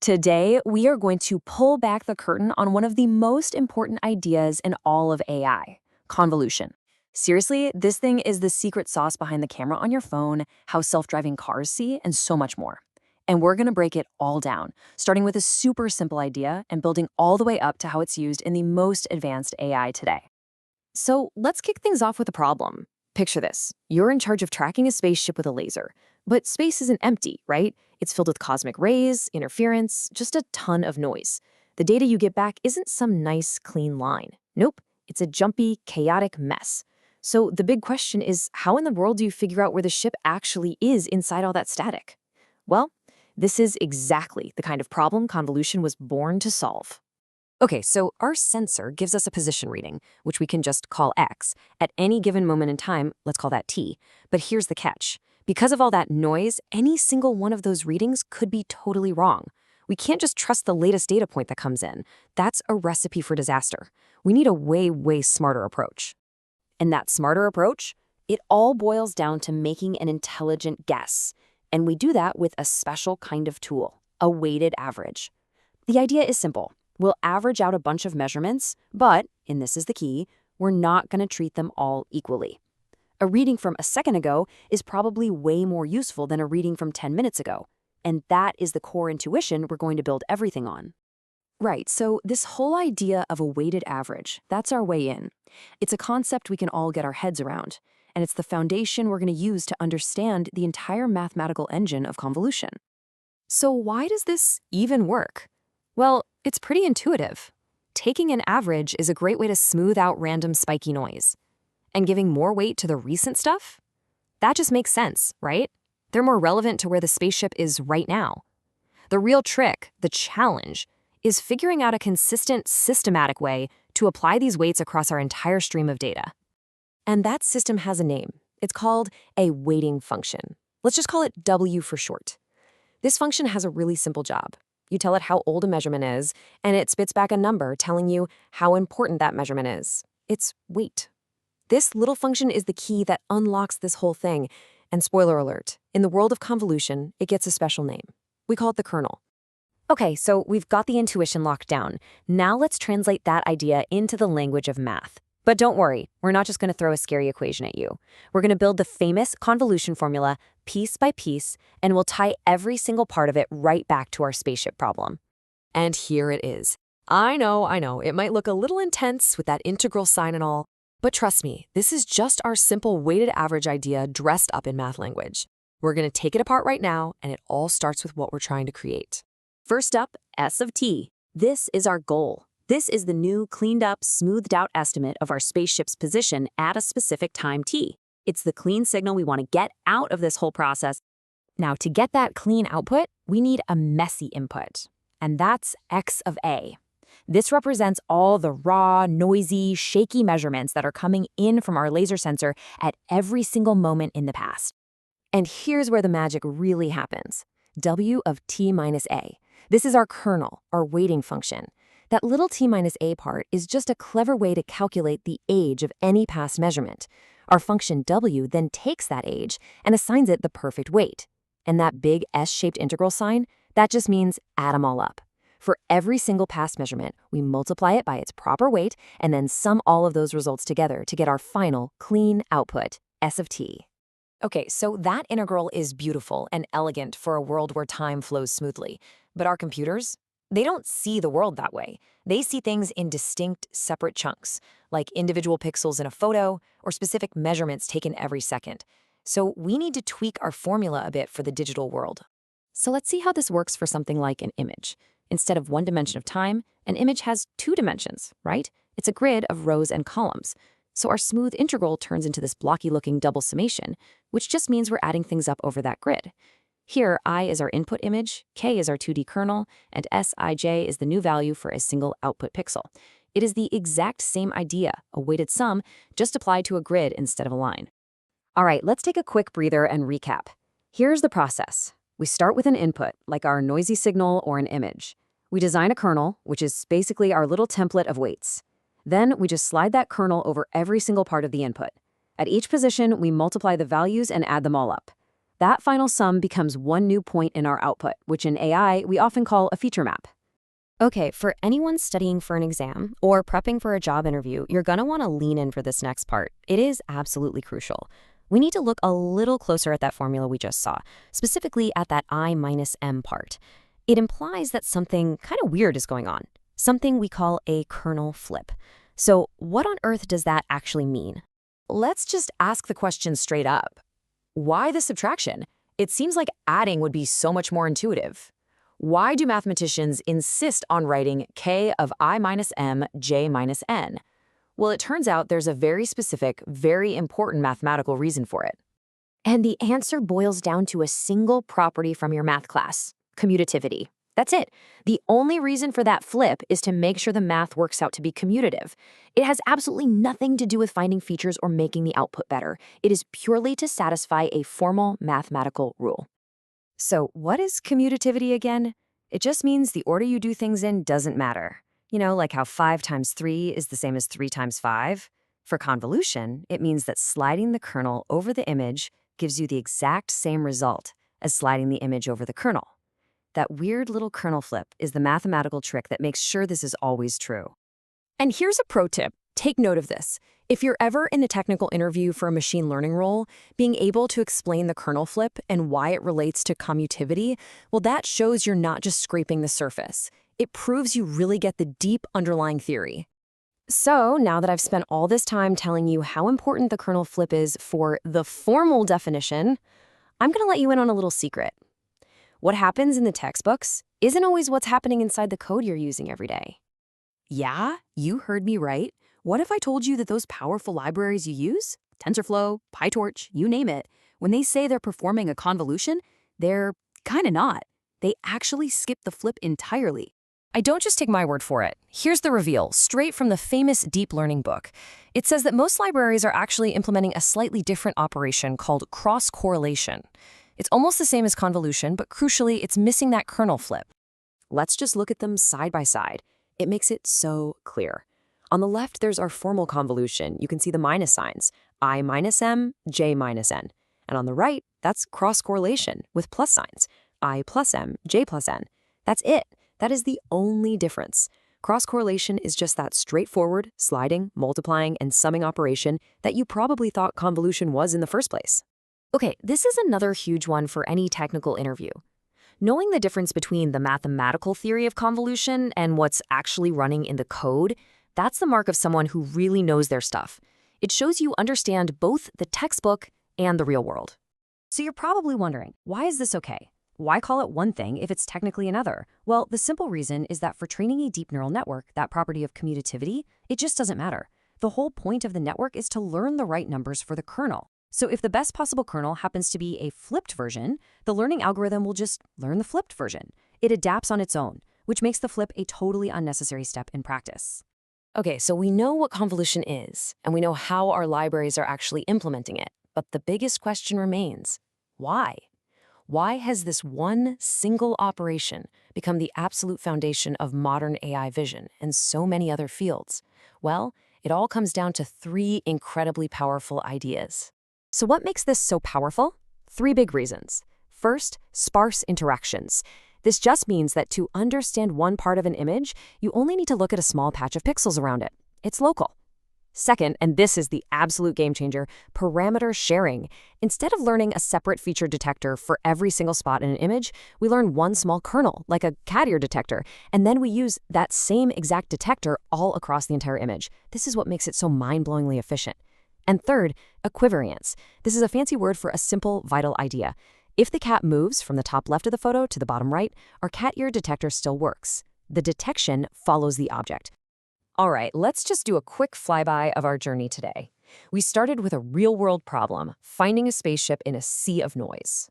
Today, we are going to pull back the curtain on one of the most important ideas in all of AI, convolution. Seriously, this thing is the secret sauce behind the camera on your phone, how self-driving cars see, and so much more. And we're going to break it all down, starting with a super simple idea and building all the way up to how it's used in the most advanced AI today. So let's kick things off with a problem. Picture this. You're in charge of tracking a spaceship with a laser. But space isn't empty, right? It's filled with cosmic rays, interference, just a ton of noise. The data you get back isn't some nice, clean line. Nope, it's a jumpy, chaotic mess. So the big question is, how in the world do you figure out where the ship actually is inside all that static? Well, this is exactly the kind of problem convolution was born to solve. Okay, so our sensor gives us a position reading, which we can just call x. At any given moment in time, let's call that t. But here's the catch. Because of all that noise, any single one of those readings could be totally wrong. We can't just trust the latest data point that comes in. That's a recipe for disaster. We need a way smarter approach. And that smarter approach? It all boils down to making an intelligent guess. And we do that with a special kind of tool, a weighted average. The idea is simple. We'll average out a bunch of measurements, but, and this is the key, we're not going to treat them all equally. A reading from a second ago is probably way more useful than a reading from 10 minutes ago. And that is the core intuition we're going to build everything on. Right, so this whole idea of a weighted average, that's our way in. It's a concept we can all get our heads around, and it's the foundation we're going to use to understand the entire mathematical engine of convolution. So why does this even work? Well, it's pretty intuitive. Taking an average is a great way to smooth out random spiky noise. And giving more weight to the recent stuff? That just makes sense, right? They're more relevant to where the spaceship is right now. The real trick, the challenge, is figuring out a consistent, systematic way to apply these weights across our entire stream of data. And that system has a name. It's called a weighting function. Let's just call it W for short. This function has a really simple job. You tell it how old a measurement is, and it spits back a number telling you how important that measurement is. It's weight. This little function is the key that unlocks this whole thing. And spoiler alert, in the world of convolution, it gets a special name. We call it the kernel. Okay, so we've got the intuition locked down. Now let's translate that idea into the language of math. But don't worry, we're not just going to throw a scary equation at you. We're going to build the famous convolution formula piece by piece, and we'll tie every single part of it right back to our spaceship problem. And here it is. I know, it might look a little intense with that integral sign and all, but trust me, this is just our simple weighted average idea dressed up in math language. We're going to take it apart right now, and it all starts with what we're trying to create. First up, S of t. This is our goal. This is the new, cleaned up, smoothed out estimate of our spaceship's position at a specific time t. It's the clean signal we want to get out of this whole process. Now, to get that clean output, we need a messy input, and that's x of a. This represents all the raw, noisy, shaky measurements that are coming in from our laser sensor at every single moment in the past. And here's where the magic really happens. W of t minus a. This is our kernel, our weighting function. That little t minus a part is just a clever way to calculate the age of any past measurement. Our function w then takes that age and assigns it the perfect weight. And that big S-shaped integral sign, that just means add them all up. For every single past measurement, we multiply it by its proper weight and then sum all of those results together to get our final, clean output, S of t. Okay, so that integral is beautiful and elegant for a world where time flows smoothly. But our computers? They don't see the world that way. They see things in distinct, separate chunks, like individual pixels in a photo or specific measurements taken every second. So we need to tweak our formula a bit for the digital world. So let's see how this works for something like an image. Instead of one dimension of time, an image has two dimensions, right? It's a grid of rows and columns. So our smooth integral turns into this blocky-looking double summation, which just means we're adding things up over that grid. Here, I is our input image, k is our 2D kernel, and Sij is the new value for a single output pixel. It is the exact same idea, a weighted sum, just applied to a grid instead of a line. All right, let's take a quick breather and recap. Here's the process. We start with an input, like our noisy signal or an image. We design a kernel, which is basically our little template of weights. Then we just slide that kernel over every single part of the input. At each position, we multiply the values and add them all up. That final sum becomes one new point in our output, which in AI we often call a feature map. Okay, for anyone studying for an exam or prepping for a job interview, you're going to want to lean in for this next part. It is absolutely crucial. We need to look a little closer at that formula we just saw, specifically at that I minus M part. It implies that something kind of weird is going on, something we call a kernel flip. So what on earth does that actually mean? Let's just ask the question straight up. Why the subtraction? It seems like adding would be so much more intuitive. Why do mathematicians insist on writing k of I minus m, j minus n? Well, it turns out there's a very specific, very important mathematical reason for it. And the answer boils down to a single property from your math class: commutativity. That's it. The only reason for that flip is to make sure the math works out to be commutative. It has absolutely nothing to do with finding features or making the output better. It is purely to satisfy a formal mathematical rule. So what is commutativity again? It just means the order you do things in doesn't matter. You know, like how 5 times 3 is the same as 3 times 5. For convolution, it means that sliding the kernel over the image gives you the exact same result as sliding the image over the kernel. That weird little kernel flip is the mathematical trick that makes sure this is always true. And here's a pro tip. Take note of this. If you're ever in a technical interview for a machine learning role, being able to explain the kernel flip and why it relates to commutativity, well, that shows you're not just scraping the surface. It proves you really get the deep underlying theory. So now that I've spent all this time telling you how important the kernel flip is for the formal definition, I'm going to let you in on a little secret. What happens in the textbooks isn't always what's happening inside the code you're using every day. Yeah, you heard me right. What if I told you that those powerful libraries you use, TensorFlow, PyTorch, you name it, when they say they're performing a convolution, they're kind of not. They actually skip the flip entirely. I don't just take my word for it. Here's the reveal, straight from the famous deep learning book. It says that most libraries are actually implementing a slightly different operation called cross-correlation. It's almost the same as convolution, but crucially, it's missing that kernel flip. Let's just look at them side by side. It makes it so clear. On the left, there's our formal convolution. You can see the minus signs, I minus m, j minus n. And on the right, that's cross-correlation with plus signs, I plus m, j plus n. That's it. That is the only difference. Cross-correlation is just that straightforward, sliding, multiplying, and summing operation that you probably thought convolution was in the first place. Okay, this is another huge one for any technical interview. Knowing the difference between the mathematical theory of convolution and what's actually running in the code, that's the mark of someone who really knows their stuff. It shows you understand both the textbook and the real world. So you're probably wondering, why is this okay? Why call it one thing if it's technically another? Well, the simple reason is that for training a deep neural network, that property of commutativity, it just doesn't matter. The whole point of the network is to learn the right numbers for the kernel. So if the best possible kernel happens to be a flipped version, the learning algorithm will just learn the flipped version. It adapts on its own, which makes the flip a totally unnecessary step in practice. Okay, so we know what convolution is, and we know how our libraries are actually implementing it. But the biggest question remains, why? Why has this one single operation become the absolute foundation of modern AI vision and so many other fields? Well, it all comes down to 3 incredibly powerful ideas. So what makes this so powerful? 3 big reasons. First, sparse interactions. This just means that to understand one part of an image, you only need to look at a small patch of pixels around it. It's local. Second, and this is the absolute game changer, parameter sharing. Instead of learning a separate feature detector for every single spot in an image, we learn one small kernel, like a cat ear detector, and then we use that same exact detector all across the entire image. This is what makes it so mind-blowingly efficient. And third, equivariance. This is a fancy word for a simple, vital idea. If the cat moves from the top left of the photo to the bottom right, our cat ear detector still works. The detection follows the object. All right, let's just do a quick flyby of our journey today. We started with a real-world problem, finding a spaceship in a sea of noise.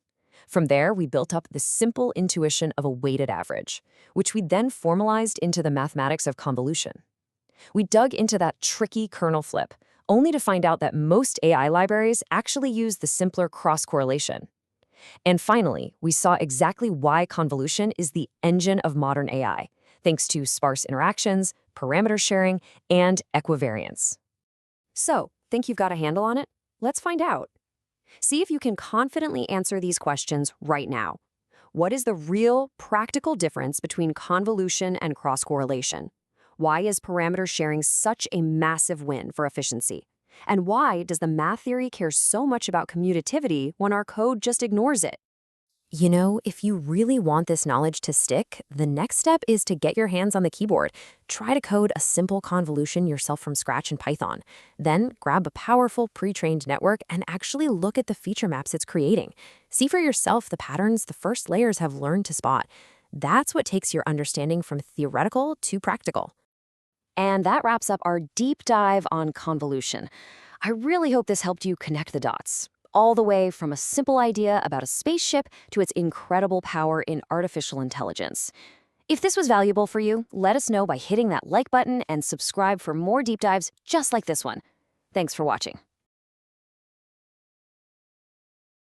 From there, we built up the simple intuition of a weighted average, which we then formalized into the mathematics of convolution. We dug into that tricky kernel flip, only to find out that most AI libraries actually use the simpler cross-correlation. And finally, we saw exactly why convolution is the engine of modern AI, thanks to sparse interactions, parameter sharing, and equivariance. So, think you've got a handle on it? Let's find out. See if you can confidently answer these questions right now. What is the real, practical difference between convolution and cross-correlation? Why is parameter sharing such a massive win for efficiency? And why does the math theory care so much about commutativity when our code just ignores it? You know, if you really want this knowledge to stick, the next step is to get your hands on the keyboard. Try to code a simple convolution yourself from scratch in Python. Then grab a powerful pre-trained network and actually look at the feature maps it's creating. See for yourself the patterns the first layers have learned to spot. That's what takes your understanding from theoretical to practical. And that wraps up our deep dive on convolution. I really hope this helped you connect the dots, all the way from a simple idea about a spaceship to its incredible power in artificial intelligence. If this was valuable for you, let us know by hitting that like button and subscribe for more deep dives just like this one. Thanks for watching.